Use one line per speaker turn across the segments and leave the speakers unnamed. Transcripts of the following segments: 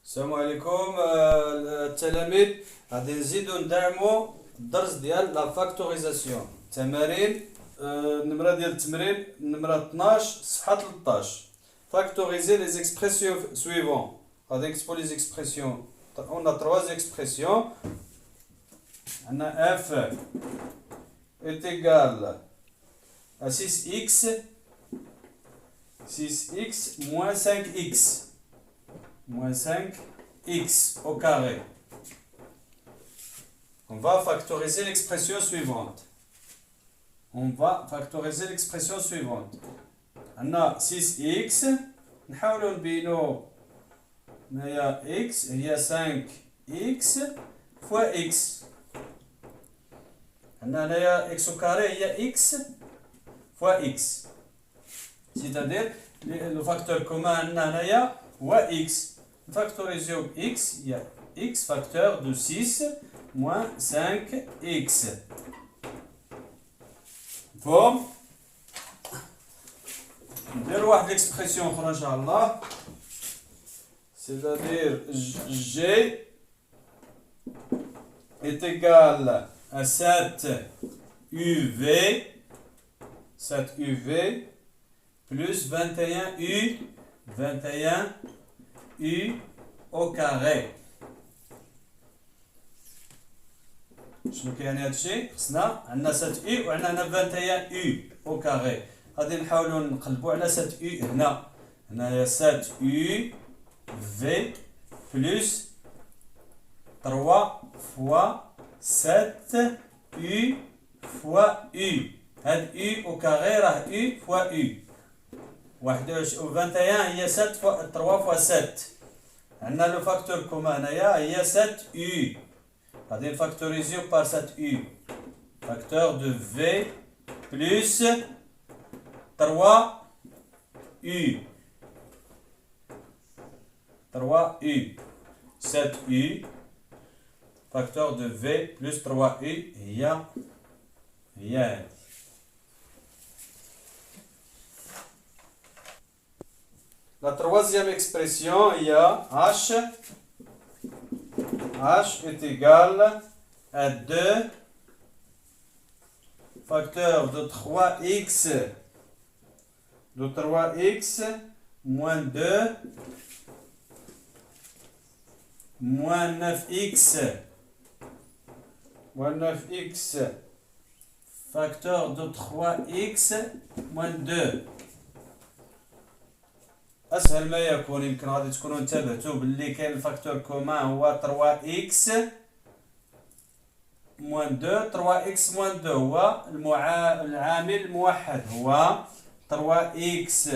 السلام عليكم التلاميذ. غادي نزيدو ندعمو الدرس ديال لا فاكتوريزاسيون. تمارين النمرة ديال التمرين النمرة 12 صفحة 13. Factoriser les expressions suivantes. غادي نكتبو لي زيكسبرسيون. On a trois expressions. On a f est égal à 6x moins 5x. Moins 5x au carré. On va factoriser l'expression suivante. On a 6x. نحاولوا نبينوا هي x هي 5x fois x. هنايا x au carré هي x fois x. C'est-à-dire le facteur commun هنايا هو x. Factorisons x, il y a x facteur de 6 moins 5x. Bon. نديرو واحد l'expression أخرى إن شاء الله. C'est-à-dire g est égal à 7uv plus 21u au carré. شنو كيعني هادشي؟ خصنا عندنا 7u وعندنا 21u au carré. غادي نحاولوا نقلبوا على 7u هنايا 7u v plus 3 fois 7u fois u. هاد u au carré راه u fois u. 21 هي 7 fois 3 fois 7. عندنا لو فاكتور كومان هنايا هي 7u. غادي نفاكتوريزيو بار 7u. فاكتور دو v plus 3u. 7u. فاكتور دو v plus 3u هي La troisième expression, il y a h est égal à 2 facteur de 3x moins 2 moins 9x facteur de 3x moins 2. اسهل ما يكون. يمكن غادي تكونوا انتبهتوا باللي كاين الفاكتور كومان هو 3x موان 2. 3x موان 2 هو العامل الموحد هو 3x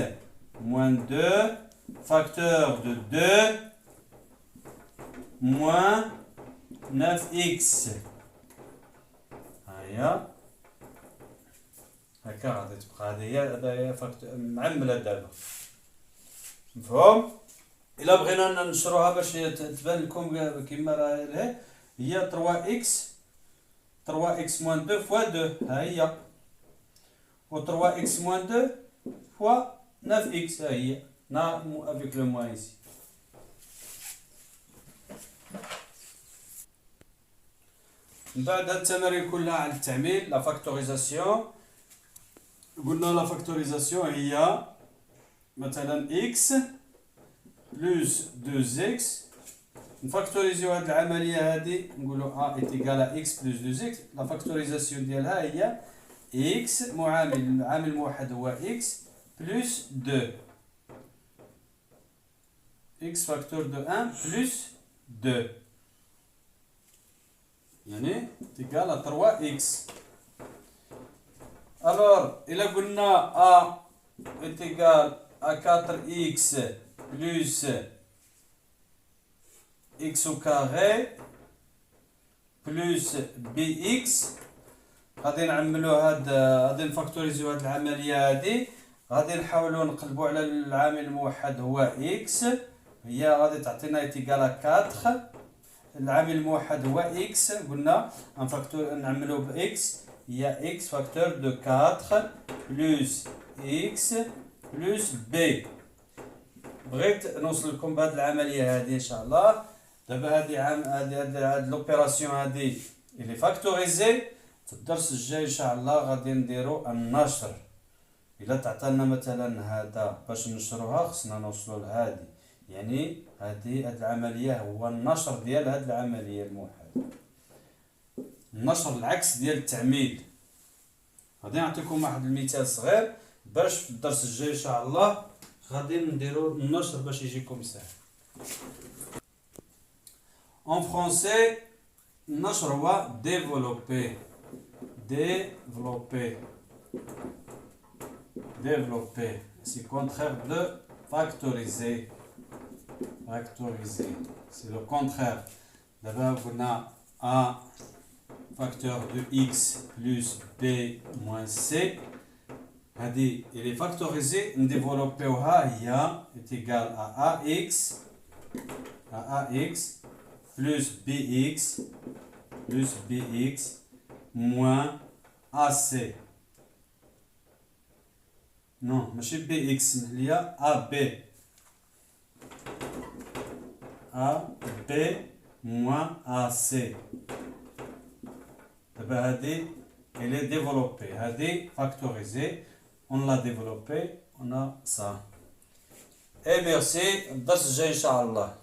موان 2 فاكتور دو 2 موان 9x. هيا هكا غادي تبقى هذه فاكتور معمله دابا. مفهوم؟ إلا بغينا نشروها باش تبان لكم كيما راه هي 3x moins 2 fois 2 ها هي و 3x moins 2 fois 9x ها هي avec le moins ici. من بعد هاد التمارين كلها على التعميل لا فاكتوريزاسيون. قلنا لا فاكتوريزاسيون هي مثلا x plus 2x. نفاكتوريزيو هاد العملية هادي نقولو a est égal à x plus 2x. لا فاكتوريزاسيون ديالها هي x العامل الموحد هو x plus 2 x facteur de 1 plus 2 يعني égal à 3x. alors إلا قلنا a est égal à 4x plus x au carré plus bx. غادي نعملو غادي نفاكتوريزيو هاد العملية هادي. غادي نحاولو نقلبو على العامل الموحد هو x هي غادي تعطينا إتيكال 4. العامل الموحد هو x قلنا نعملو ب x هي x فاكتور دو 4 plus x plus b. بغيت نوصل لكم بهذه العمليه هذه ان شاء الله. دابا هذه لوبيراسيون هذه اللي فاكتوريزي. في الدرس الجاي ان شاء الله غادي نديرو النشر. الا تعطينا مثلا هذا باش نشروها خصنا نوصلوا لهذه، يعني هذه العمليه هو النشر ديال هذه العمليه الموحده. النشر العكس ديال التعميد. غادي نعطيكم واحد المثال صغير باش في الدرس الجاي ان شاء الله غادي نديرو النشر باش يجيكم سهل. En français, النشر هو développer. Développer. C'est le contraire de factoriser. C'est le contraire. D'abord, on a A facteur de x plus b moins c. Il est factorisé. Développer est égal à ax plus bx moins ac. Non, ماشي bx, il y a ab moins ac. Elle est développée, elle est factorisée, on l'a développée, on a ça. Et merci, الدرس الجاي إن شاء الله.